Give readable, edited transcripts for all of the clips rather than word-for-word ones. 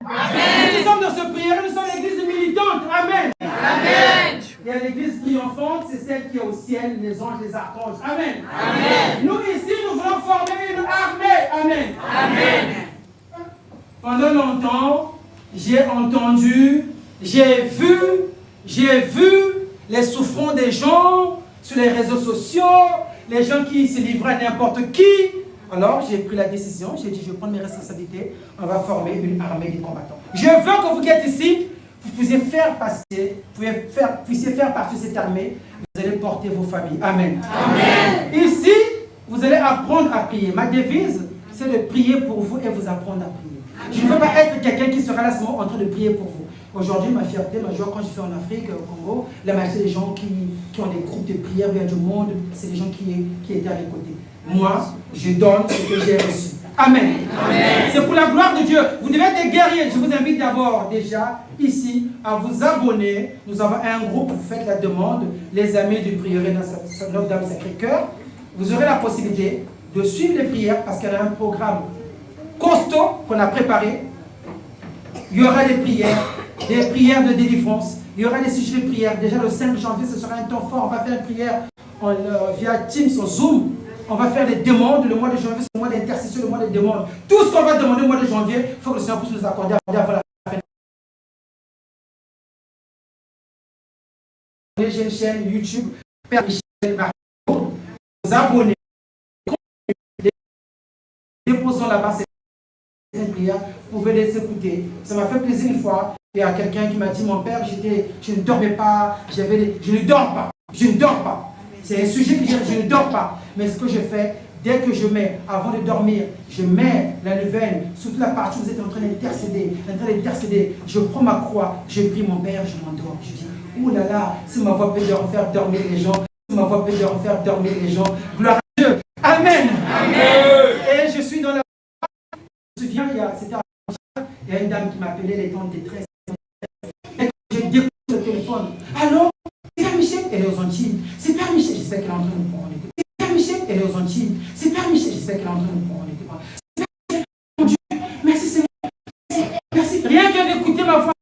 Amen. Nous sommes dans ce prière, nous sommes l'église militante. Amen. Amen. Il y a l'église triomphante, c'est celle qui est au ciel, les anges, les archanges. Amen. Amen. Nous ici, nous voulons former une armée. Amen. Amen. Pendant longtemps, j'ai entendu, j'ai vu les souffrances des gens sur les réseaux sociaux, les gens qui se livraient à n'importe qui. Alors, j'ai pris la décision, j'ai dit, je vais prendre mes responsabilités, on va former une armée de combattants. Je veux que vous qui êtes ici, vous puissiez faire partie de cette armée, vous allez porter vos familles. Amen. Amen. Ici, vous allez apprendre à prier. Ma devise, c'est de prier pour vous et vous apprendre à prier. Amen. Je ne veux pas être quelqu'un qui sera là seulement en train de prier pour vous. Aujourd'hui, ma fierté, ma joie, quand je fais en Afrique, au Congo, la majorité des gens qui ont des groupes de prière vers du monde, c'est des gens qui étaient à mes côtés. Moi, je donne ce que j'ai reçu. Amen. Amen. C'est pour la gloire de Dieu. Vous devez être des guerriers. Je vous invite d'abord déjà ici à vous abonner. Nous avons un groupe, vous faites la demande, les amis du prieuré dans Notre-Dame Sacré-Cœur. Vous aurez la possibilité de suivre les prières parce qu'il y a un programme costaud qu'on a préparé. Il y aura des prières de délivrance. Il y aura des sujets de prière. Déjà le 5 janvier, ce sera un temps fort. On va faire une prière via Teams, sur Zoom. On va faire des demandes. Le mois de janvier, c'est le mois d'intercession, le mois des demandes. Tout ce qu'on va demander au mois de janvier, il faut que le Seigneur puisse nous accorder avant la fin. J'ai une chaîne YouTube, Père Michel Marco. Vous abonnez. Déposons là-bas cette prière. Vous pouvez les écouter. Ça m'a fait plaisir une fois. Il y a quelqu'un qui m'a dit, mon père, je ne dormais pas. Je ne dors pas. Je ne dors pas. C'est un sujet que je ne dors pas. Mais ce que je fais, dès que je mets, avant de dormir, je mets la neuvaine sur toute la partie où vous êtes en train d'intercéder. Je prends ma croix, je prie mon père, je m'endors. Je dis, ouh là là, si ma voix peut faire dormir les gens, si ma voix peut faire dormir les gens, gloire à Dieu. Amen. Amen. Et je suis dans la... Je me souviens, il y a une dame qui m'appelait, les temps de détresse. Et j'ai découvert le téléphone. Allô? C'est Père Michel, elle est aux Antilles. C'est Père Michel, j'espère qu'elle est en train de prendre. C'est Père Michel, elle est aux Antilles. C'est Père Michel, j'espère qu'elle est en train de prendre. Mon Dieu, merci Seigneur. Merci. Rien que d'écouter ma voix.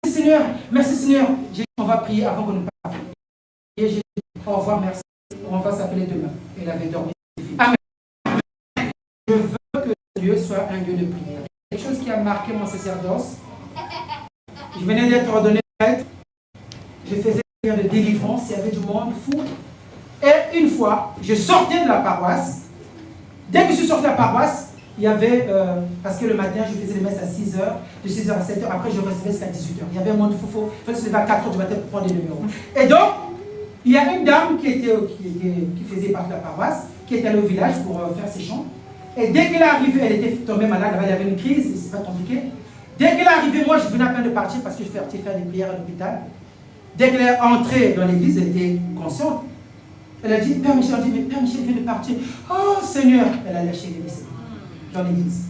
Merci Seigneur. Merci Seigneur. J'ai dit, on va prier avant qu'on ne parte. Et j'ai dit, au revoir, merci. On va s'appeler demain. Elle avait dormi. Amen. Je veux que Dieu soit un Dieu de prière. Quelque chose qui a marqué mon sacerdoce. Je venais d'être ordonné prêtre. Je faisais de délivrance, il y avait du monde fou. Et une fois, je sortais de la paroisse. Dès que je suis sorti de la paroisse, il y avait, parce que le matin, je faisais les messes à 6 h, de 6 h à 7 h, après je recevais jusqu'à 18 h. Il y avait un monde fou, il fallait se lever à 4 h du matin pour prendre des numéros. Et donc, il y a une dame qui faisait partie de la paroisse, qui était allée au village pour faire ses chants. Et dès qu'elle est arrivée, elle était tombée malade, il y avait une crise, c'est pas compliqué. Dès qu'elle est arrivée, moi je venais à peine de partir parce que je faisais faire des prières à l'hôpital. Dès qu'elle est entrée dans l'église, elle était consciente. Elle a dit, Père Michel, mais Père Michel vient de partir. Oh Seigneur, elle a lâché l'église dans l'église.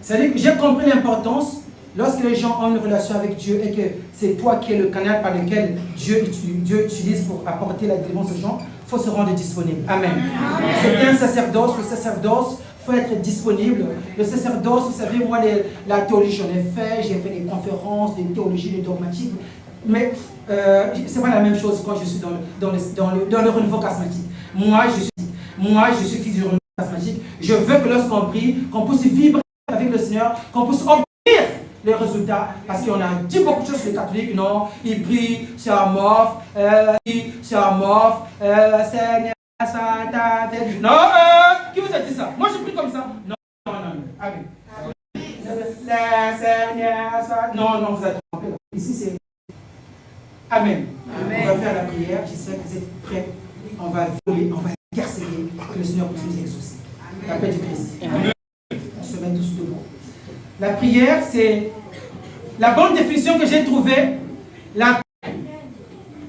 C'est-à-dire que j'ai compris l'importance, lorsque les gens ont une relation avec Dieu et que c'est toi qui es le canal par lequel Dieu utilise pour apporter la délivrance aux gens, il faut se rendre disponible. Amen. C'est un sacerdoce, le sacerdoce, il faut être disponible. Le sacerdoce, vous savez, moi, la théologie, j'en ai fait, j'ai fait des conférences, des théologies, des dogmatiques. Mais c'est pas la même chose quand je suis dans le renouveau charismatique. Moi, je suis fils du renouveau charismatique. Je veux que lorsqu'on prie, qu'on puisse vibrer avec le Seigneur, qu'on puisse obtenir les résultats. Parce qu'on a dit beaucoup de choses sur les catholiques. Non, ils prient, c'est un morphe, Seigneur, Santa, non, qui vous a dit ça? Moi, je prie comme ça. Non. Amen. Seigneur, non, vous êtes trompé. Ici, c'est Amen. Amen. On va faire la prière. J'espère que vous êtes prêts. On va voler, on va intercéder, que le Seigneur puisse nous exaucer. La paix du Christ. Amen. On se met tous debout. La prière, c'est la bonne définition que j'ai trouvée. La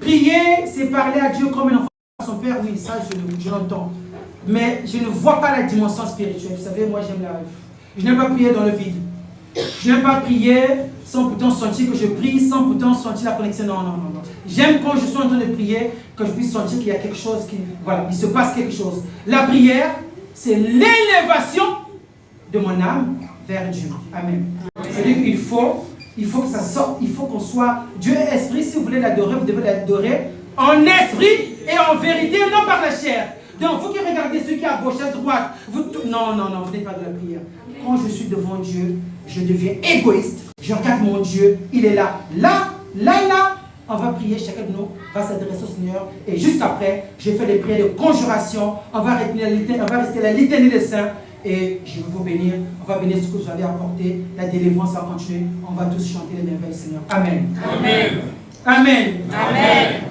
prier, c'est parler à Dieu comme un enfant à son Père. Oui, ça, je l'entends. Mais je ne vois pas la dimension spirituelle. Vous savez, moi, je n'aime pas prier dans le vide. Je n'aime pas prier sans pourtant sentir que je prie, sans pourtant sentir la connexion. Non. J'aime quand je suis en train de prier, que je puisse sentir qu'il y a quelque chose voilà, il se passe quelque chose. La prière, c'est l'élévation de mon âme vers Dieu. Amen. C'est-à-dire qu'il faut que ça sorte, il faut qu'on soit... Dieu est esprit, si vous voulez l'adorer, vous devez l'adorer en esprit et en vérité, non par la chair. Donc, vous qui regardez ceux qui à gauche, à droite, non, vous n'êtes pas de la prière. Quand je suis devant Dieu, je deviens égoïste. Je regarde mon Dieu, il est là. Là, on va prier, chacun de nous va s'adresser au Seigneur. Et juste après, je fais les prières de conjuration. On va rester la litanie des saints. Et je vais vous bénir. On va bénir ce que vous avez apporté. La délivrance va continuer. On va tous chanter les merveilles, Seigneur. Amen. Amen. Amen. Amen.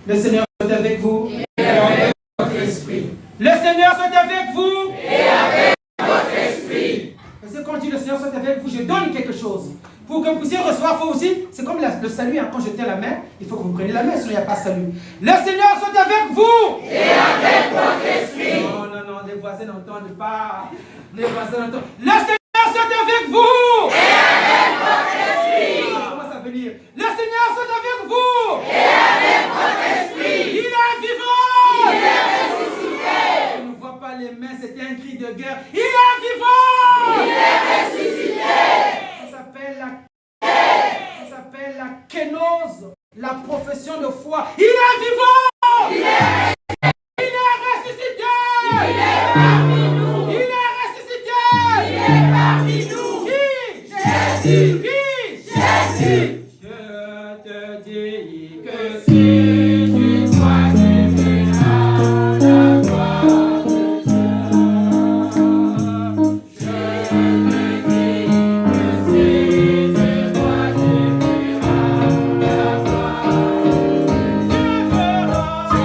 Le Seigneur soit avec vous. Et avec votre esprit. Le Seigneur soit avec vous. Et avec votre esprit. Parce que quand je dis le Seigneur soit avec vous, je donne quelque chose. Pour que vous puissiez recevoir, il faut aussi, c'est comme le salut, hein, quand je tiens la main, il faut que vous preniez la main, sinon il n'y a pas de salut. Le Seigneur soit avec vous. Et avec votre esprit. Non, les voisins n'entendent pas. Les voisins n'entendent. Le Seigneur soit avec vous. Et avec votre esprit. Comment ça veut dire? Le Seigneur soit avec vous. Et avec votre esprit. Il est vivant. Il est ressuscité. On ne voit pas les mains, c'était un cri de guerre. Il est vivant. Il est ressuscité. Ça s'appelle la kénose, la profession de foi. Il est vivant. Il est ressuscité. Il est parmi nous. Il est ressuscité. Il est parmi nous. Qui? Jésus. Qui? Jésus. Je te dis que si tu dois verras la gloire de Dieu. Je te dis que si tu dois verras la gloire de Dieu. Tu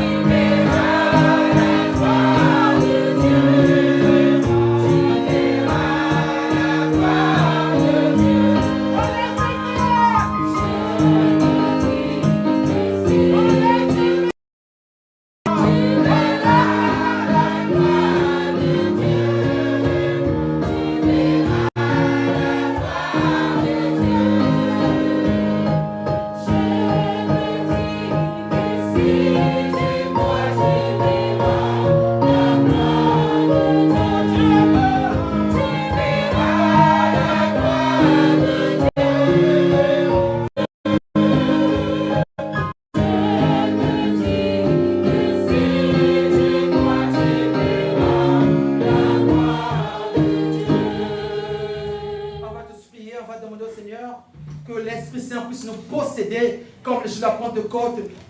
verras la gloire de Dieu. Tu verras la gloire de Dieu.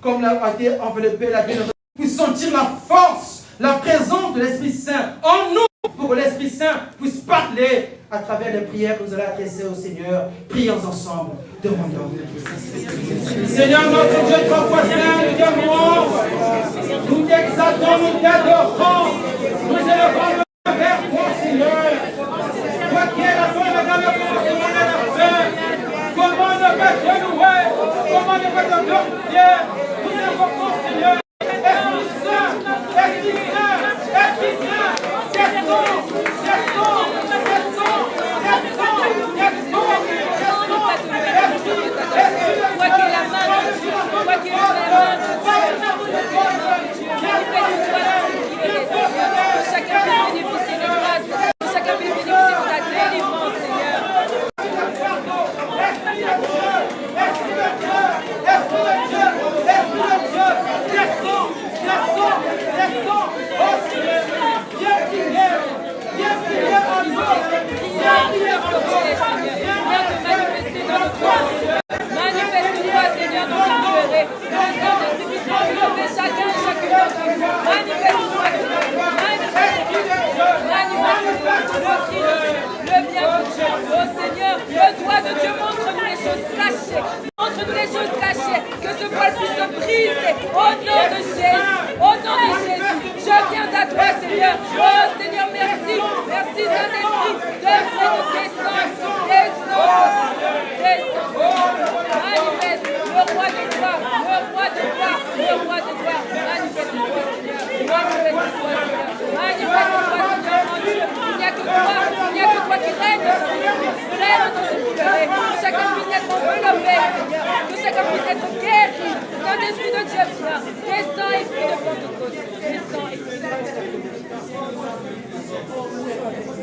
comme l'a été enveloppé la Bible, puisse sentir la force, la présence de l'Esprit Saint en nous, pour que l'Esprit Saint puisse parler à travers les prières que nous allons adresser au Seigneur. Prions ensemble. Demandons. Seigneur notre Dieu, trois fois saint, nous t'aimons, nous t'exaltons, nous t'adorons, nous élevons vers toi, Seigneur. Toi qui es la foi, la gamme, la commencement et la fin. Comment ne pas te louer? Comment ne pas te glorifier? Nous invoquons, Seigneur, Esprit Saint, Esprit Saint, Esprit Saint, Manifeste-toi, Seigneur, dans cette durée. Le Saint-Esprit puisse envelopper chacun et chacune d'entre nous. Manifeste-toi, Seigneur. Manifeste-toi. Le bien de Dieu. Oh Seigneur, le doigt de Dieu, montre-nous les choses cachées. Montre-nous les choses cachées. Que ce voile puisse se briser. Au nom de Jésus. Au nom de Jésus. Je viens à toi, Seigneur. Oh Seigneur, merci. Merci, Saint-Esprit. Descends. Manifeste le roi de gloire, le roi de gloire, le roi de gloire. Manifeste-toi, Seigneur. Manifeste-toi, Seigneur. Manifeste-toi, Seigneur, mon Dieu. Il n'y a que toi qui règne. Règne dans ce pleurer. Que chacun puisse être enveloppé, Seigneur. Que chacun puisse être guéri. Saint-Esprit de Dieu, viens. Descends, Esprit de Pentecôte. Descends, Esprit de Pentecôte.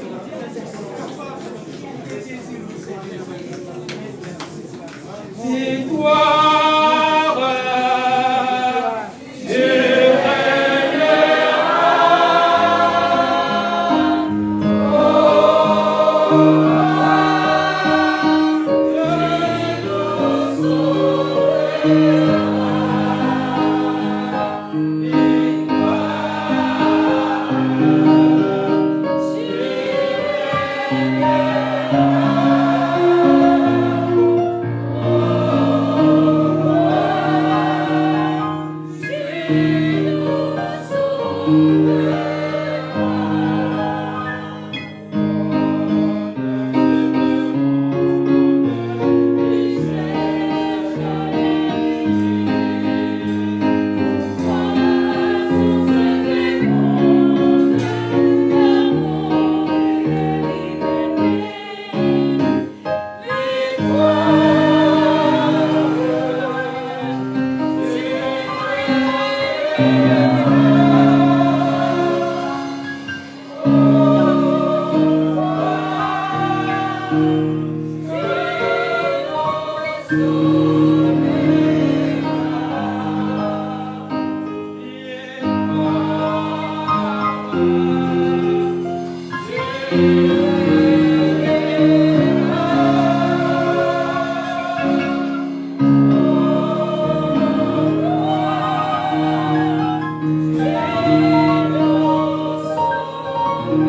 On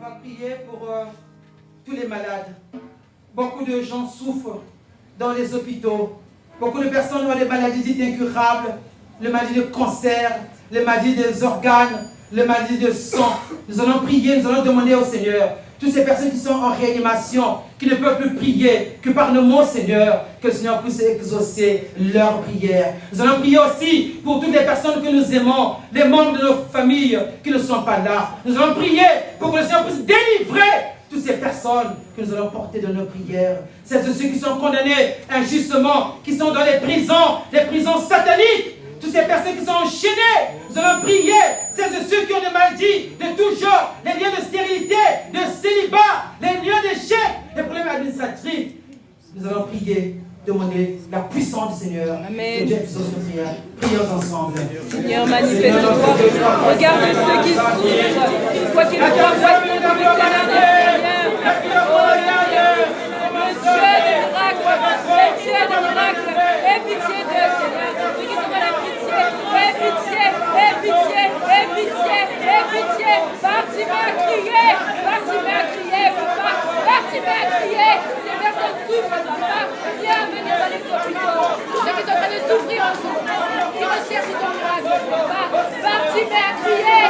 va prier pour tous les malades. Beaucoup de gens souffrent dans les hôpitaux. Beaucoup de personnes ont des maladies dites incurables, les maladies de cancer, les maladies des organes, les maladies de sang. Nous allons prier, nous allons demander au Seigneur, toutes ces personnes qui sont en réanimation, qui ne peuvent plus prier, que par le mot Seigneur, que le Seigneur puisse exaucer leurs prières. Nous allons prier aussi pour toutes les personnes que nous aimons, les membres de nos familles qui ne sont pas là. Nous allons prier pour que le Seigneur puisse délivrer toutes ces personnes que nous allons porter dans nos prières. C'est ceux qui sont condamnés injustement, qui sont dans les prisons sataniques. Toutes ces personnes qui sont enchaînées, nous allons prier. C'est ceux qui ont des maladies de tout genre, les liens de stérilité, de célibat, les liens d'échec, les problèmes administratifs. Nous allons prier, demander la puissance du Seigneur. Amen. Que Dieu puisse nous prier. Prions ensemble. Seigneur, manifeste-toi. Regarde ceux qui souffrent. Quoi qu'ils soient, voici le Seigneur des Seigneurs. Oh Dieu, le Dieu des miracles, le Dieu des miracles. Aie pitié d'eux, Seigneur. Ceux qui sont dans la pitié, aie pitié, aie pitié, aie pitié, aie pitié. Bartimée a crié, Bartimée a crié, papa. Bartimée a crié. Ces personnes souffrent, papa. Viens venir dans les hôpitaux. Tous ceux qui sont en train de souffrir en ce moment, qui recherchent ton miracle, papa. Bartimée a crié.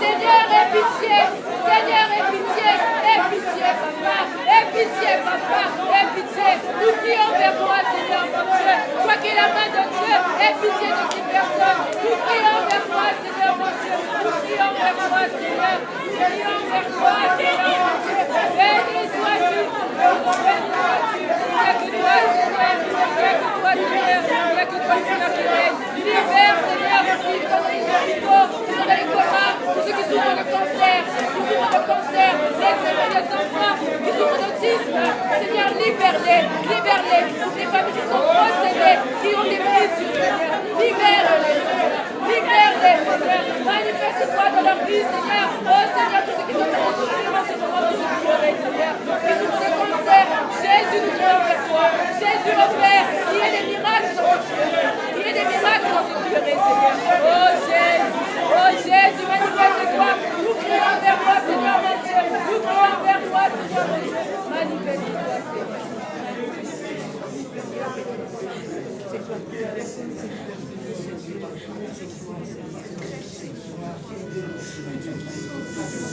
Seigneur, aie pitié. Seigneur, aie pitié. Aie pitié, papa. Aie pitié, papa. Aie pitié. Nous prions vers toi, Seigneur, mon Dieu. Toi qui es la main de Dieu, aie pitié de ces personnes. Nous prions vers toi, Seigneur, mon Dieu. Nous prions vers toi, Seigneur. Nous prions vers toi, Seigneur, mon Dieu. Béni sois-tu. Béni sois-tu. Il n'y a que toi, Seigneur. Il n'y a que toi, Seigneur. Il n'y a que toi, Seigneur, qui règne. Libère, Seigneur, qui sont dans les hôpitaux, qui sont dans les comas, tous ceux qui souffrent de cancer, les enfants qui souffrent d'autisme. Seigneur, libère-les, libère-les. Les familles qui sont possédées, qui ont des blessures, Seigneur. Libère-les, Seigneur. Libère-les, Seigneur. Manifeste-toi dans leur vie, Seigneur. Oh, Seigneur, tous ceux qui sont dans le souffrance en ce moment, nous pleurer, Seigneur. Qui souffrent de cancer, Jésus, nous prions vers toi. Jésus, mon Père, qui est des miracles dans ce cœur. Qui est des miracles dans ce cœur, Seigneur. Oh, Jésus, manifeste-toi. Nous prions vers toi, Seigneur, mon Dieu. Nous prions vers toi, Seigneur, mon Dieu. Manifeste-toi,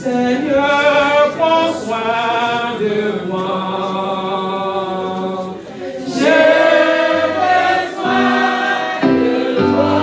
Seigneur, prends soin de moi. J'ai besoin de toi.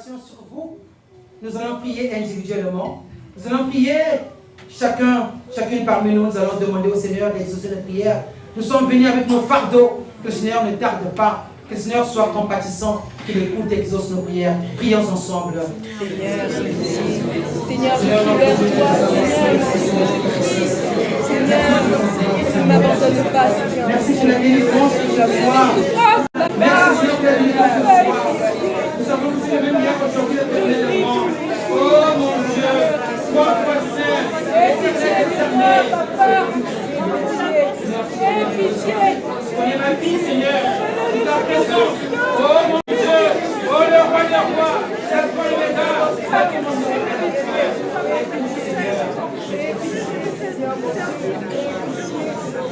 consécration sur vous. Nous allons prier individuellement. Nous allons prier chacune parmi nous. Nous allons demander au Seigneur d'exaucer notre prière. Nous sommes venus avec nos fardeaux. Que le Seigneur ne tarde pas. Que le Seigneur soit compatissant. Qu'il écoute et exauce nos prières. Prions ensemble. Seigneur, je prie vers toi. Seigneur, ne m'abandonne pas, Seigneur. Merci pour la délivrance que tu as soir. Merci Seigneur pour la délivrance. Nous avons tous les mêmes liens aujourd'hui éternellement. Oh mon Dieu, toi passé, soyez ma vie, Seigneur, de ta présence. Oh mon Dieu, oh le roi des rois, cette fois il est là.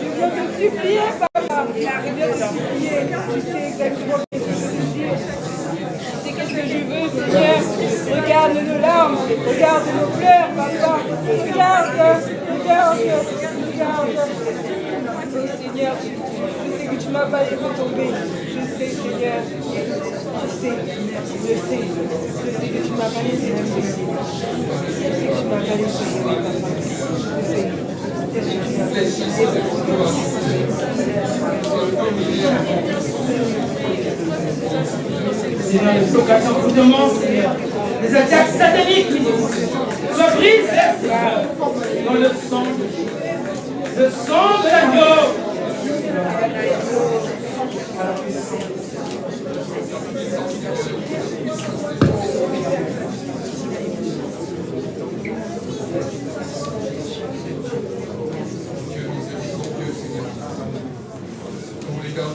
Je viens te supplier, papa. Je viens te supplier. Tu sais exactement ce que je veux dire. Tu sais qu'est-ce que je veux, Seigneur. Regarde nos larmes. Regarde nos pleurs, papa. Regarde. Oh Seigneur, je sais que tu m'as pas laissé tomber. Je sais, Seigneur. Je sais que tu m'as pas laissé tomber. Je sais que tu m'as pas laissé tomber, papa. Je sais. Seigneur, les blocations vous demandent, Seigneur, les attaques sataniques soient brisées dans le sang de Jésus. Le sang de l'agneau.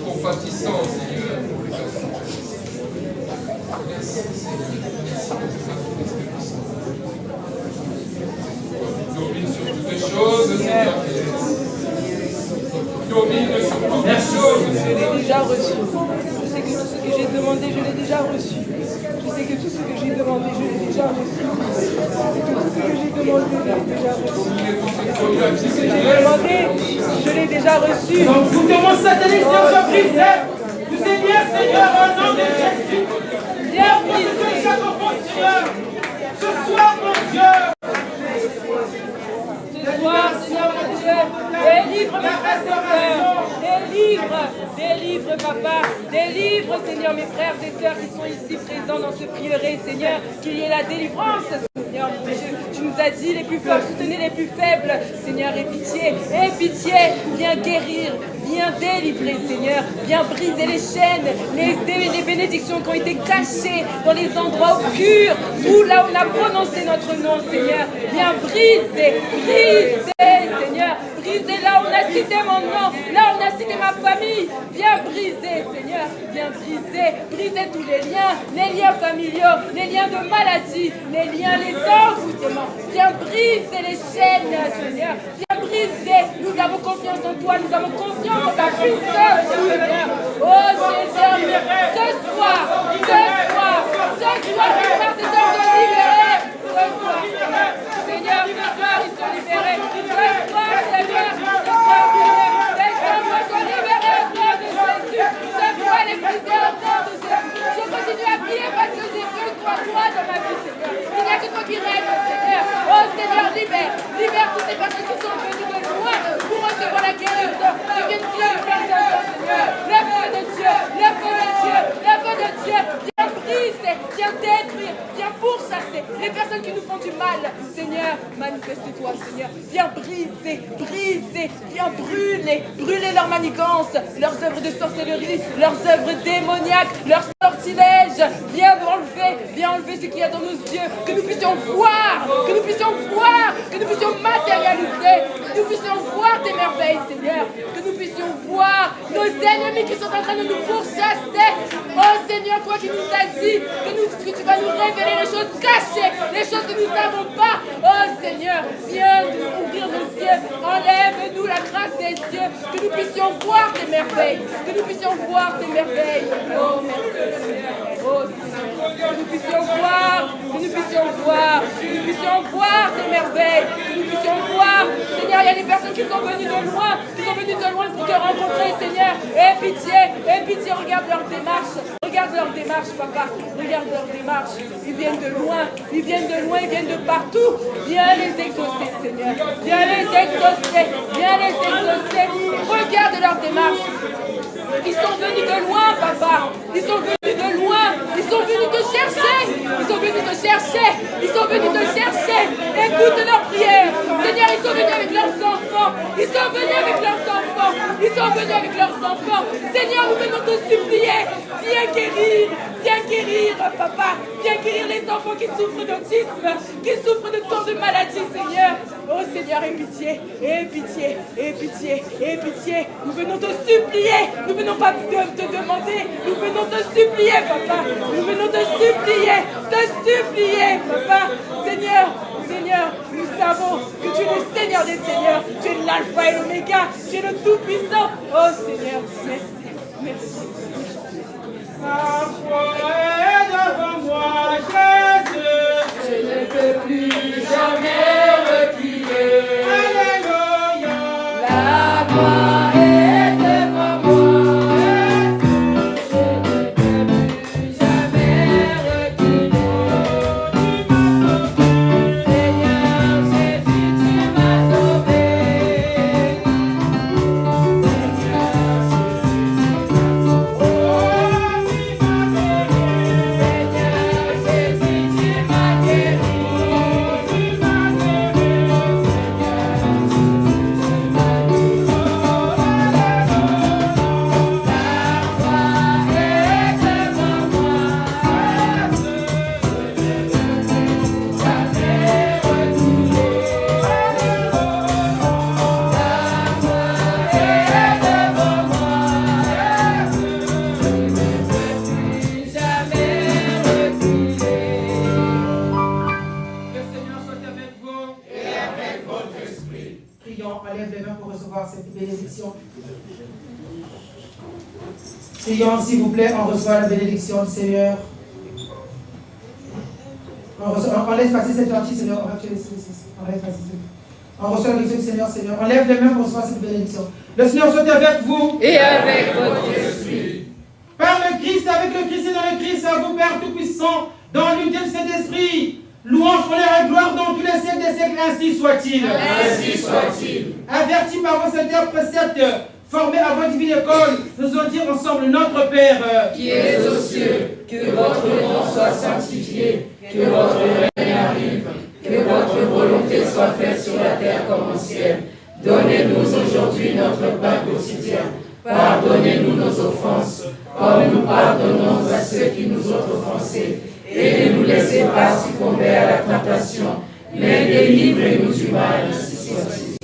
Compatissant, Seigneur. Domine sur toutes les choses, Seigneur. Domine sur toutes les choses. Je l'ai déjà reçu. Je sais que tout ce que j'ai demandé, je l'ai déjà reçu. Je sais que tout ce que j'ai demandé, je l'ai déjà reçu. Tout ce que j'ai demandé, je l'ai déjà reçu. Tout ce que j'ai demandé, je l'ai déjà reçu. Donc vous demandez satanique, Seigneur, soit brisé. Nous Seigneur, Seigneur, au nom de Jésus. Viens briser chaque enfant, Seigneur. Ce soir, mon Dieu. Ce soir, Seigneur, mon Dieu, délivre mes frères et sœurs. Délivre, papa. Délivre, Seigneur, mes frères et sœurs qui sont ici présents dans ce prieuré, Seigneur. Qu'il y ait la délivrance, Seigneur, mon Dieu. Tu nous as dit les plus forts, soutenez les plus faibles. Seigneur, aie pitié, viens guérir. Viens délivrer, Seigneur. Viens briser les chaînes, les bénédictions qui ont été cachées dans les endroits obscurs, tout là où on a prononcé notre nom, Seigneur. Viens briser, Seigneur. Briser là où on a cité mon nom, là où on a cité ma famille. Viens briser, Seigneur. Viens briser tous les liens familiaux, les liens de maladie, les liens, les envoûtements. Viens briser les chaînes, Seigneur. Viens briser. Nous avons confiance en toi, nous avons confiance en ta puissance, Seigneur. Oh Seigneur, ce soir, mes frères et sœurs sont libérés. Seigneur, ce soir, ils sont libérés. Ce soir, Seigneur, les femmes sont libérées au nom de Jésus. Ce soir, les prisonniers au nom de Jésus. Je continue à prier parce que j'ai que toi dans ma vie, Seigneur. Il n'y a que toi qui règne, Seigneur. Oh Seigneur, libère toutes ces personnes qui sont venues de loin pour recevoir la guérison. Qui viennent prier une personne, Seigneur. Le feu de Dieu, le feu de Dieu. Viens briser, viens détruire, viens pourchasser les personnes qui nous font du mal. Seigneur, manifeste-toi, Seigneur. Viens briser, viens brûler leurs manigances, leurs œuvres de sorcellerie, leurs œuvres démoniaques, leurs sortilèges. Viens enlever ce qu'il y a dans nos yeux, que nous puissions voir, que nous puissions matérialiser, que nous puissions voir tes merveilles, Seigneur, que nous puissions voir nos ennemis qui sont en train de nous pourchasser. Oh Seigneur, toi qui nous as dit que tu vas nous révéler les choses cachées, les choses que nous ne savons pas. Oh Seigneur, viens nous ouvrir nos yeux, enlève-nous la grâce des yeux, que nous puissions voir tes merveilles, Oh merci Seigneur. Oh Seigneur, que nous puissions voir tes merveilles, que nous puissions voir. Seigneur, il y a des personnes qui sont venues de loin pour te rencontrer, Seigneur. Aie pitié, regarde leur démarche. Regarde leur démarche, papa. Regarde leur démarche. Ils viennent de loin. Ils viennent de loin. Ils viennent de partout. Viens les exaucer, Seigneur. Viens les exaucer. Viens les exaucer. Regarde leur démarche. Ils sont venus de loin, papa. Ils sont venus de loin. Ils sont venus te chercher. Ils sont venus te chercher. Ils sont venus te chercher. Écoute leurs prières. Seigneur, ils sont venus avec leurs enfants. Ils sont venus avec leurs enfants. Ils sont venus avec leurs enfants. Seigneur, nous venons te supplier. Viens guérir. Viens guérir, papa. Viens guérir les enfants qui souffrent d'autisme, qui souffrent de tant de maladies, Seigneur. Oh Seigneur, aie pitié. Aie pitié. Aie pitié. Aie pitié. Nous venons te supplier. Nous venons pas te demander. Nous venons te supplier, papa. Nous venons te supplier, papa. Seigneur, Seigneur, nous savons que tu es le Seigneur des Seigneurs. Tu es l'alpha et l'oméga. Tu es le Tout-Puissant. Oh Seigneur, merci. Merci. Ma foi est devant moi, Jésus. Je ne peux plus jamais reculer. Alléluia. La gloire est devant moi. Je ne peux plus jamais reculer. Seigneur Jésus, tu m'as sauvé. Prions, s'il vous plaît, on reçoit la bénédiction du Seigneur. On laisse passer cette partie, Seigneur. On laisse passer. On reçoit la bénédiction du Seigneur, Seigneur. On lève les mains pour recevoir cette bénédiction. Le Seigneur soit avec vous. Et avec votre esprit. Par le Christ, avec le Christ et dans le Christ, à vous, Père Tout-Puissant, dans l'unité de cet esprit. Louange, honneur et gloire dans tous les siècles des siècles, ainsi soit-il. Ainsi soit-il. Avertis par vos saints préceptes, formés à votre divine école, nous allons dire ensemble, notre Père, qui es aux cieux, que votre nom soit sanctifié, que votre règne arrive, que votre volonté soit faite sur la terre comme au ciel. Donnez-nous aujourd'hui notre pain quotidien. Pardonnez-nous nos offenses, comme nous pardonnons à ceux qui nous ont offensés. Et ne nous laissez pas succomber à la tentation, mais délivrez-nous du mal, ainsi soit-il.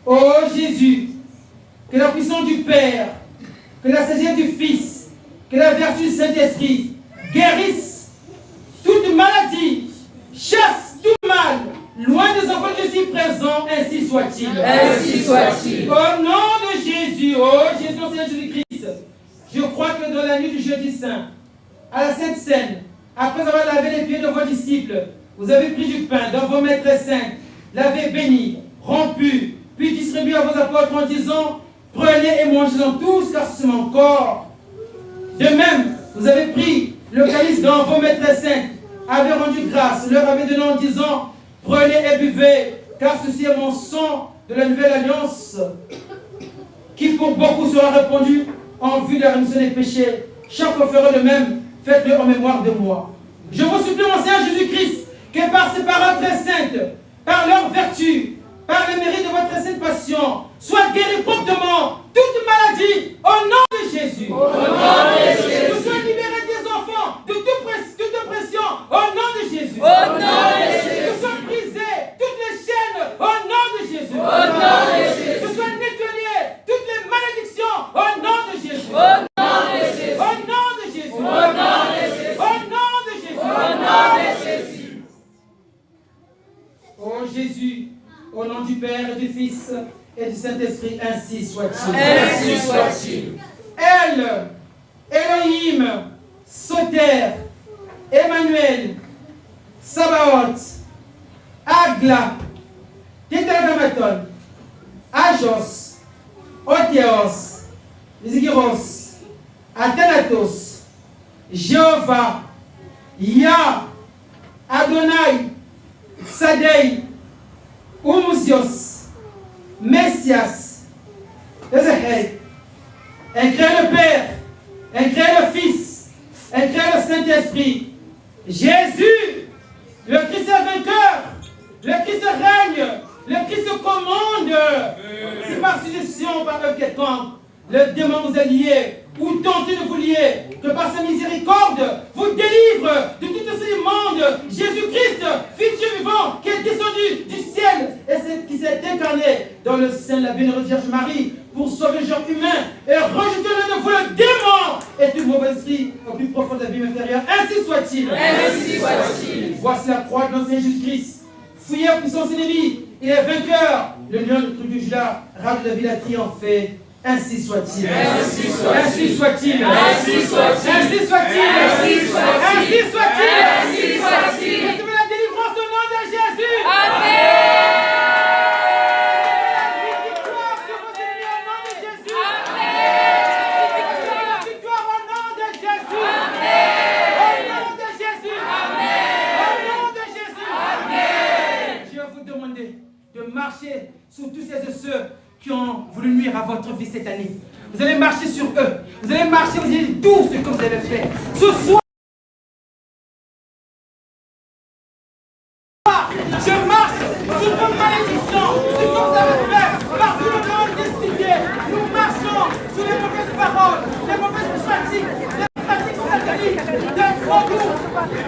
ô Jésus, que la puissance du Père, que la sagesse du Fils, que la vertu du Saint-Esprit guérissent toute maladie, chasse tout mal, loin des enfants que je suis présent, ainsi soit-il. Ainsi soit-il. Au nom de Jésus, ô Jésus, Seigneur Jésus-Christ, je crois que dans la nuit du jeudi saint, à la Sainte Seine, après avoir lavé les pieds de vos disciples, vous avez pris du pain dans vos mains très saintes, l'avez béni, rompu, puis distribué à vos apôtres en disant, prenez et mangez-en tous, car c'est mon corps. De même, vous avez pris le calice dans vos mains très saintes, avez rendu grâce, leur avez donné en disant, prenez et buvez, car ceci est mon sang de la nouvelle alliance, qui pour beaucoup sera répandu en vue de la rémission des péchés. Chaque fois fera le même, faites-le en mémoire de moi. Je vous supplie, mon Seigneur Jésus-Christ, que par ces paroles très saintes, par leur vertu, par le mérite de votre sainte passion, soit guéri promptement toute maladie au nom de Jésus. Au nom de Jésus. Soit libéré des enfants de toute oppression au nom de Jésus. Au nom de Jésus. Que soient brisées toutes les chaînes au nom de Jésus. Au nom de Jésus. Que soient nettoyées toutes les malédictions au nom de Jésus. Au nom de Jésus. Au nom de Jésus. Au nom de Jésus. Au nom de Jésus. Au nom de Jésus. Ô Jésus, au nom du Père et du Fils et du Saint-Esprit, ainsi soit-il. Ainsi soit-il. El, Elohim, Soter, Emmanuel, Sabaoth, Agla, Tetragrammaton, Ajos, Otheos, Zigiros, Athanatos, Jéhovah, Yah, Adonai, Sadei, Umusios, Messias, Ezechel. Incrée le Père, incrée le Fils, incrée le Saint-Esprit. Jésus, le Christ est vainqueur, le Christ règne, le Christ commande. C'est par suggestion, par œuvre quelconque, le démon vous est lié, ou tentez de vous lier, que par sa miséricorde, vous délivre de tout ce monde. Jésus-Christ, Fils de Dieu vivant, qui est descendu du ciel et qui s'est incarné dans le sein de la bénémoine Vierge Marie pour sauver le genre humain et rejeter l'un de vous le démon et tout mauvais esprit au plus profond de l'abîme inférieur. Ainsi soit-il. Ainsi soit-il. Voici la croix de notre Seigneur Jésus-Christ. Fouillé à puissance ennemie, il est vainqueur. Le lion de truc du Judas, rare de la ville a triomphé. Ainsi soit-il. Ainsi soit-il. Ainsi soit-il. Ainsi soit-il. Ainsi soit-il. Ainsi soit-il. Ainsi soit-il. Ainsi soit-il. Recevez la délivrance au nom de Jésus. Amen. Victoire sur vos ennemis au nom de Jésus. Amen. Victoire au nom de Jésus. Amen. Au nom de Jésus. Amen. Au nom de Jésus. Amen. Je vais vous demander de marcher sur tous ces et ceux qui ont voulu nuire à votre vie cette année. Vous allez marcher sur eux. Vous allez marcher, vous allez dire tout ce que vous avez fait. Ce soir, je marche sur vos malédictions, sur ce que vous avez fait. Partout le monde décidé. Nous marchons sur les mauvaises paroles, les mauvaises pratiques, les pratiques sataniques, des faux goûts,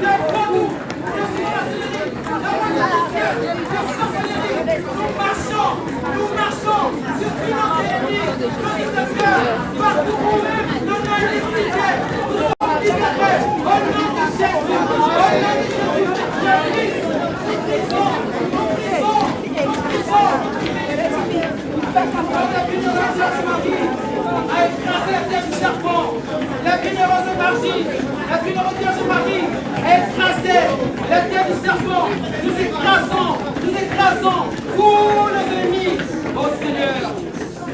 des faux goûts, de sorcellerie, de sorcellerie. Nous marchons sur tous nos ennemis, nos affaires, partout où nous avons décidé. Nous sommes libérés au nom de Jésus, au nom de Jésus. A écrasé la tête du serpent, la bienheureuse Marie, la bienheureuse Vierge Marie a écrasé la tête du serpent. Nous écrasons tous nos ennemis. Oh Seigneur,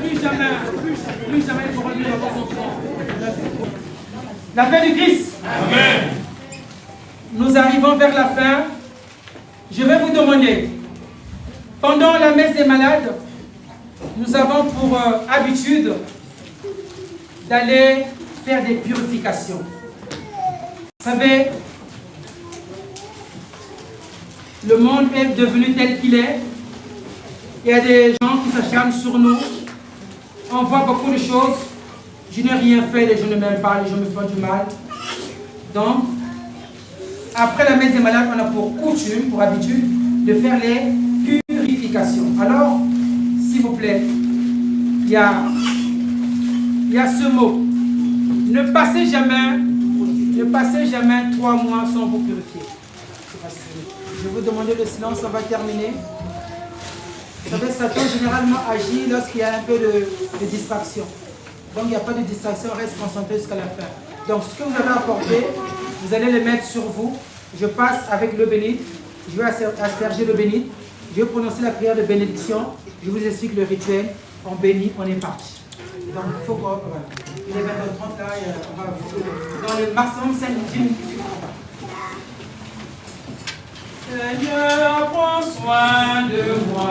plus jamais il pourra nuire à vos enfants. La paix du Christ. Amen. Nous arrivons vers la fin. Je vais vous demander, pendant la messe des malades, nous avons pour habitude d'aller faire des purifications. Vous savez, le monde est devenu tel qu'il est. Il y a des gens qui s'acharnent sur nous. On voit beaucoup de choses. Je n'ai rien fait, les gens ne m'aiment pas, les gens me font du mal. Donc, après la messe des malades, on a pour coutume, pour habitude, de faire les purifications. Alors, s'il vous plaît, il y a ce mot. Ne passez jamais 3 mois sans vous purifier. Je vais vous demander le silence, on va terminer. Vous savez, Satan généralement agit lorsqu'il y a un peu de distraction. Donc il n'y a pas de distraction, on reste concentré jusqu'à la fin. Donc ce que vous avez apporté, vous allez le mettre sur vous. Je passe avec l'eau bénite. Je vais asperger l'eau bénite. Je vais prononcer la prière de bénédiction. Je vous explique le rituel. On bénit, on est parti. Donc il faut qu'on... Voilà. Il est 20h30 là, et on va dans le maximum 5 minutes. Seigneur, prends soin de moi.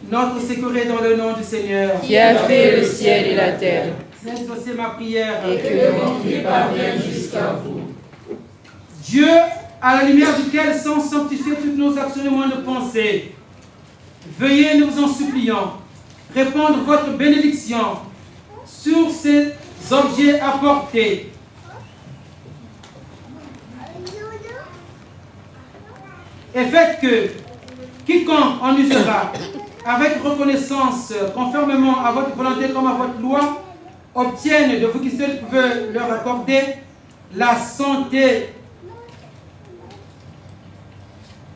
Notre secours est dans le nom du Seigneur. qui a fait le ciel et la terre, Exaucez ma prière. et que le monde qui parvienne jusqu'à vous. Dieu, à la lumière duquel sont sanctifiées toutes nos actions et moyens de pensée, veuillez, nous vous en supplions, répandre votre bénédiction sur ces objets apportés. Et faites que quiconque en usera avec reconnaissance, conformément à votre volonté comme à votre loi, obtienne de vous qui seuls pouvez leur accorder la santé.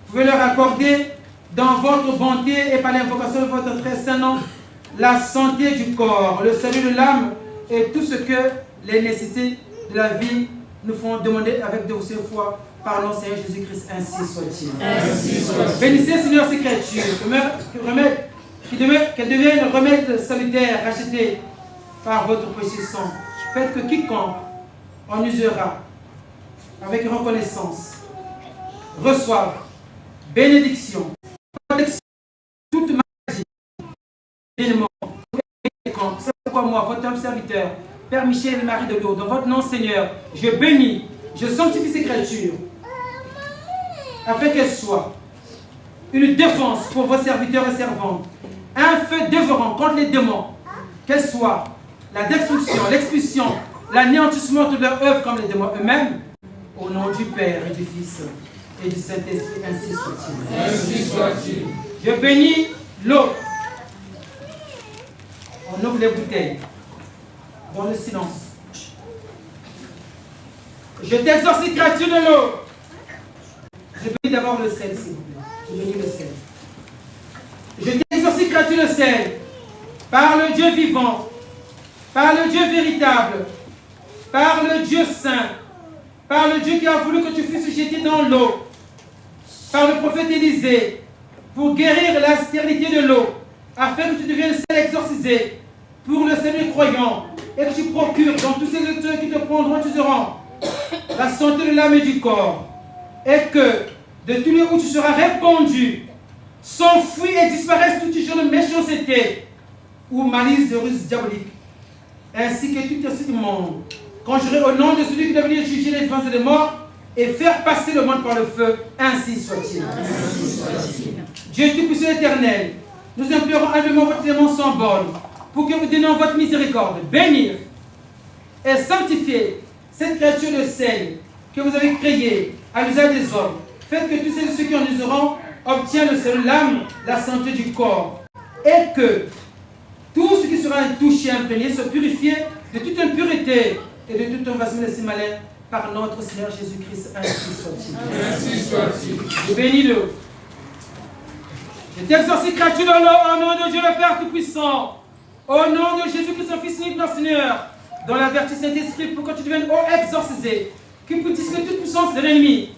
Vous pouvez leur accorder dans votre bonté et par l'invocation de votre très saint nom la santé du corps, le salut de l'âme et tout ce que les nécessités de la vie nous font demander avec de ces foi par notre Seigneur Jésus-Christ. Ainsi soit-il. Bénissez, Seigneur, ces créatures, qu'elles deviennent remèdes salutaires rachetés par votre précieux sang. Faites que quiconque en usera avec reconnaissance reçoive bénédiction, protection, toute maladie, élément. C'est pourquoi moi, votre homme serviteur, Père Michel et Marie de Lourdes, dans votre nom, Seigneur, je bénis, je sanctifie ces créatures, afin qu'elles soient une défense pour vos serviteurs et servantes, un feu dévorant contre les démons, qu'elles soient la destruction, l'expulsion, l'anéantissement de leur œuvre comme les démons eux-mêmes, au nom du Père et du Fils et du Saint-Esprit, ainsi soit-il. Ainsi soit-il. Je bénis l'eau. On ouvre les bouteilles dans le silence. Je t'exorcise, créature de l'eau. Je bénis d'abord le sel, s'il vous plaît. Je bénis le sel. Je t'exorcise, créature de sel, par le Dieu vivant, par le Dieu véritable, par le Dieu saint, par le Dieu qui a voulu que tu fusses jeté dans l'eau, par le prophète Élisée, pour guérir la stérilité de l'eau, afin que tu deviennes sel exorcisé pour le salut croyant, et que tu procures dans tous ces lecteurs qui te prendront, tu seras la santé de l'âme et du corps, et que de tous les où tu seras répandu, s'enfuit et disparaissent tout genre de méchanceté ou malice de ruse diabolique, ainsi que tout ainsi du monde. Quand j'aurai au nom de celui qui doit venir juger les vivants et les morts et faire passer le monde par le feu, ainsi soit-il. Dieu Tout-Puissant éternel, nous implorons humblement votre clémence sans borne pour que vous donniez votre miséricorde, bénir et sanctifier cette créature de sel que vous avez créée à l'usage des hommes. Faites que tous ceux qui en useront obtiennent le salut de l'âme, la santé du corps, et que tout ce qui sera touché, imprégné, soit purifié de toute impureté et de tout envahissement de ces malins par notre Seigneur Jésus-Christ. Ainsi soit-il. Ainsi soit-il. Je bénis-le. Je t'exorcise, créature de l'eau, au nom de Dieu le Père Tout-Puissant, au nom de Jésus-Christ, son Fils unique, notre Seigneur, dans la vertu Saint-Esprit, pour que tu deviennes exorcisé, que tu puisses dissiper toute puissance de l'ennemi,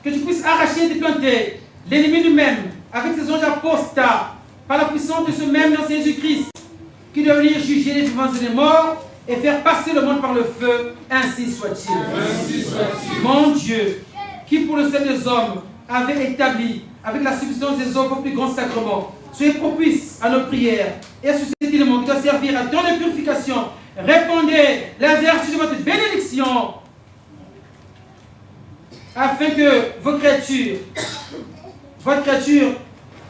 que tu puisses arracher et déplanter l'ennemi lui-même avec ses anges apostats, par la puissance de ce même dans Jésus-Christ, qui doit venir juger les vivants et les morts et faire passer le monde par le feu. Ainsi soit-il. Ainsi soit-il. Mon Dieu, qui pour le salut des hommes avait établi avec la substance des hommes au plus grand sacrement, soyez propice à nos prières et à ce cet élément qui doit servir à tant de purification. Répandez la vertu de votre bénédiction afin que vos créatures, votre créature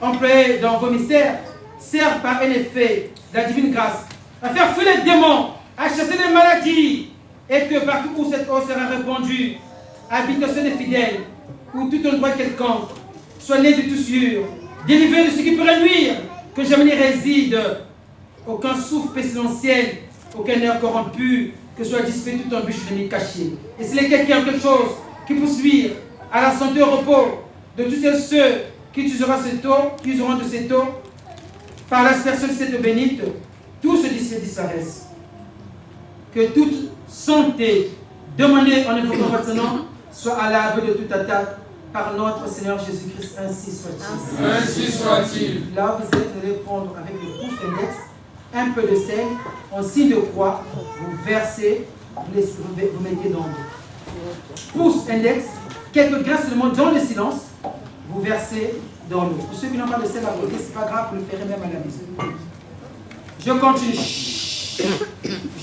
employée dans vos mystères, serve par un effet de la divine grâce à faire fuir les démons, à chasser les maladies, et que partout où cette eau sera répandue, habitation des fidèles, ou tout endroit quelconque, soit né de tout sûr, délivré de ce qui pourrait nuire, que jamais n'y réside aucun souffle pestilentiel, aucun air corrompu, que soit dissipé tout embûche de l'ennemi caché. Et s'il y a quelqu'un, quelque chose qui puisse nuire à la santé, au repos de tous ceux qui useront cette eau, qui useront de cette eau, par l'aspersion de cette bénite, tout ce disparaisse. Que toute santé demandée en évoquant votre nom soit à l'abri de toute attaque par notre Seigneur Jésus-Christ. Ainsi soit-il. Ainsi soit-il. Là, vous allez prendre avec le pouce index un peu de sel en signe de croix, vous versez, vous mettez dans le pouce index, quelques grains seulement dans le silence, vous versez dans l'eau. Pour ceux qui n'ont pas de sel à côté, c'est pas grave, vous le ferez même à la maison. Je continue.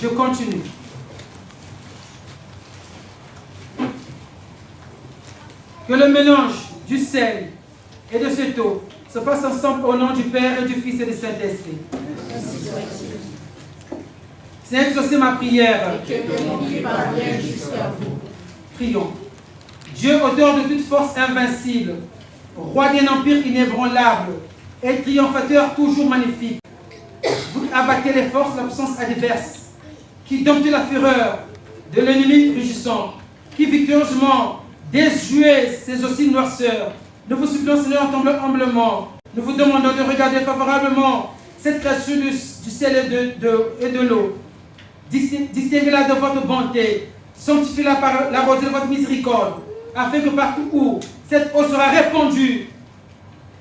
Je continue. Que le mélange du sel et de cette eau se fasse ensemble au nom du Père et du Fils et du Saint-Esprit. Seigneur, exaucez ma prière. Et que mon cri parvienne jusqu'à vous. Prions. Dieu, auteur de toute force invincible, roi d'un empire inébranlable et triomphateur toujours magnifique, vous abattez les forces, la puissance adverse, qui domptent la fureur de l'ennemi rugissant, qui victorieusement déjouez ces aussi noirceurs. Nous vous supplions, Seigneur, humblement. Nous vous demandons de regarder favorablement cette créature du ciel et de l'eau. Distinguez-la de votre bonté. Sanctifiez-la par la rosée de votre miséricorde, afin que partout où cette eau sera répandue,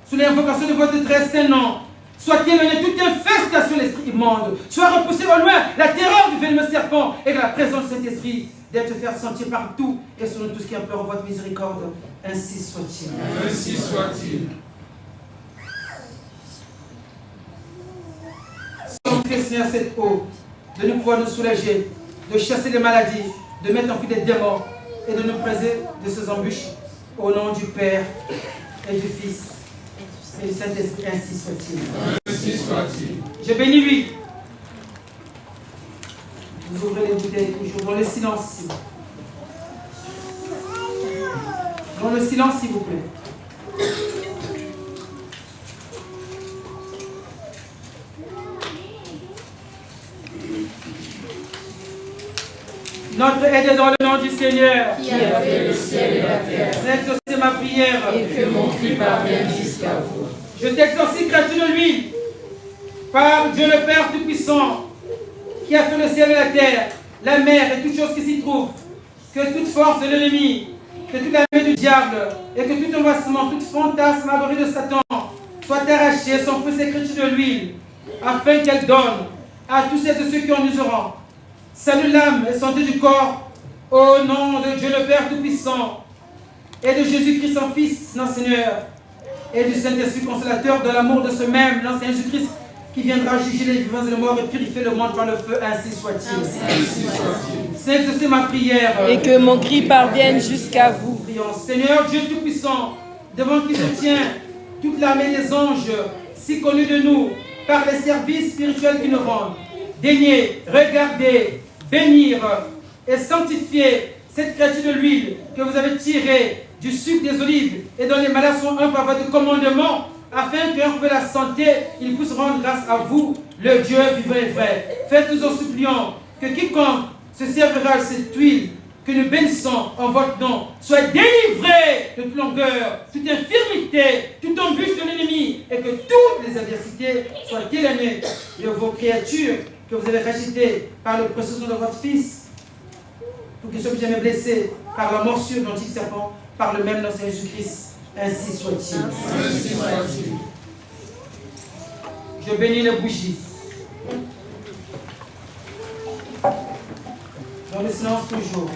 sous l'invocation de votre très saint nom, soit éloignée toute infestation de l'esprit immonde, soit repoussée au loin la terreur du venimeux serpent et de la présence de cet esprit, d'être se faire sentir partout et sur nous tous qui implorent votre miséricorde. Ainsi soit-il. Ainsi soit-il. Sanctifiez, Seigneur, cette eau, de nous pouvoir nous soulager, de chasser les maladies, de mettre en fuite des démons et de nous préserver de ces embûches. Au nom du Père et du Fils et du Saint-Esprit, ainsi soit-il. Ainsi soit-il. Je bénis lui. Vous ouvrez les bouteilles toujours dans le silence. Dans le silence, s'il vous plaît. Notre aide est dans le nom du Seigneur. Qui a fait le ciel et la terre. Exaucez ma prière. Et que mon cri parvienne jusqu'à vous. Je t'exorcise, créature de l'huile, par Dieu le Père Tout-Puissant, qui a fait le ciel et la terre, la mer et toutes choses qui s'y trouvent, que toute force de l'ennemi, que toute la main du diable, et que tout envoissement, toute fantasmagorie de Satan soit arraché, son feu ces créatures de l'huile, afin qu'elle donne à tous celles et ceux qui en useront. Salut l'âme et santé du corps, au nom de Dieu le Père Tout-Puissant, et de Jésus-Christ son Fils, notre Seigneur, et du Saint-Esprit consolateur de l'amour de ce même, l'ancien Jésus-Christ, qui viendra juger les vivants et les morts et purifier le monde par le feu, ainsi soit-il. Ainsi soit-il. C'est exaucé ma prière. Et que mon cri parvienne jusqu'à vous. Prions. Seigneur Dieu Tout-Puissant, devant qui se tient toute l'armée des anges, si connue de nous, par les services spirituels qui nous rendent, daignez, regardez, bénir et sanctifier cette créature de l'huile que vous avez tirée du sucre des olives et dont les malades sont un par votre commandement, afin qu'en trouvé la santé, ils puissent rendre grâce à vous, le Dieu vivant et vrai. Faites-nous en suppliant que quiconque se servira de cette huile que nous bénissons en votre nom soit délivré de toute longueur, toute infirmité, toute embûche de l'ennemi, et que toutes les adversités soient éloignées de vos créatures que vous avez rachetées par le précieux de votre Fils, pour qu'ils soient plus jamais blessés par la morsure de l'antique serpent, par le même nom de Jésus-Christ. Ainsi soit-il. Ainsi soit-il. Je bénis les bougies. Dans le silence toujours.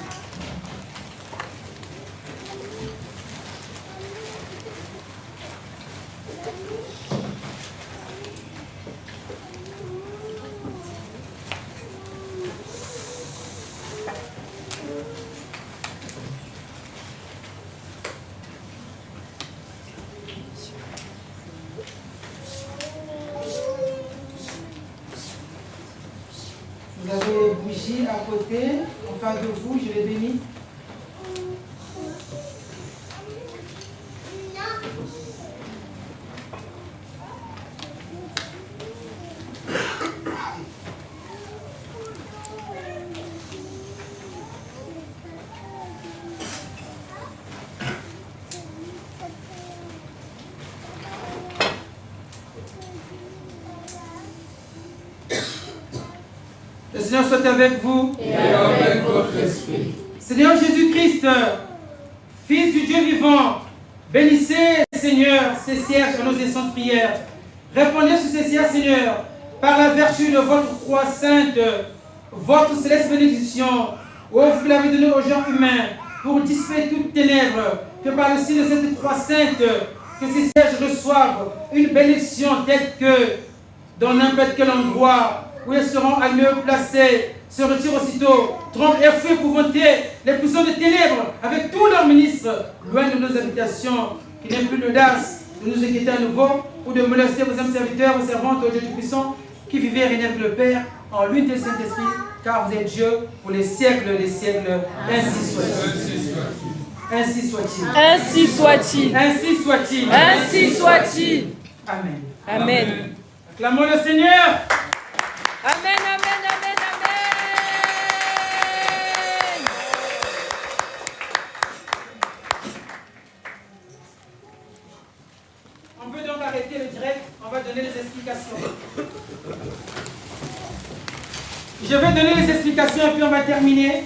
Vous avez les bougies à côté, en face de vous, je les bénis. Le Seigneur soit avec vous. Et avec votre esprit. Seigneur Jésus-Christ, Fils du Dieu vivant, bénissez, Seigneur, ces cierges à nos essences prières. Répondez sur ces cierges, Seigneur, par la vertu de votre croix sainte, votre céleste bénédiction, ô vous l'avez donné aux gens humains, pour dissiper toutes ténèbres, que par le signe de cette croix sainte, que ces sièges reçoivent une bénédiction telle que dans n'importe quel endroit où ils seront à mieux placés, se retirent aussitôt, trompent et fuient épouvantés les puissants de ténèbres avec tous leurs ministres, loin de nos habitations, qui n'aient plus l'audace de nous inquiéter à nouveau ou de molester vos âmes serviteurs, vos servantes, au Dieu Tout-Puissant, qui vivez et régnez avec le Père en l'unité du Saint-Esprit, car vous êtes Dieu pour les siècles des siècles. Ainsi soit-il. Ainsi soit-il. Ainsi soit-il. Ainsi soit-il. Ainsi soit-il. Amen. Amen. Acclamons le Seigneur. Amen, amen, amen, amen. On peut donc arrêter le direct, on va donner les explications. Je vais donner les explications et puis on va terminer.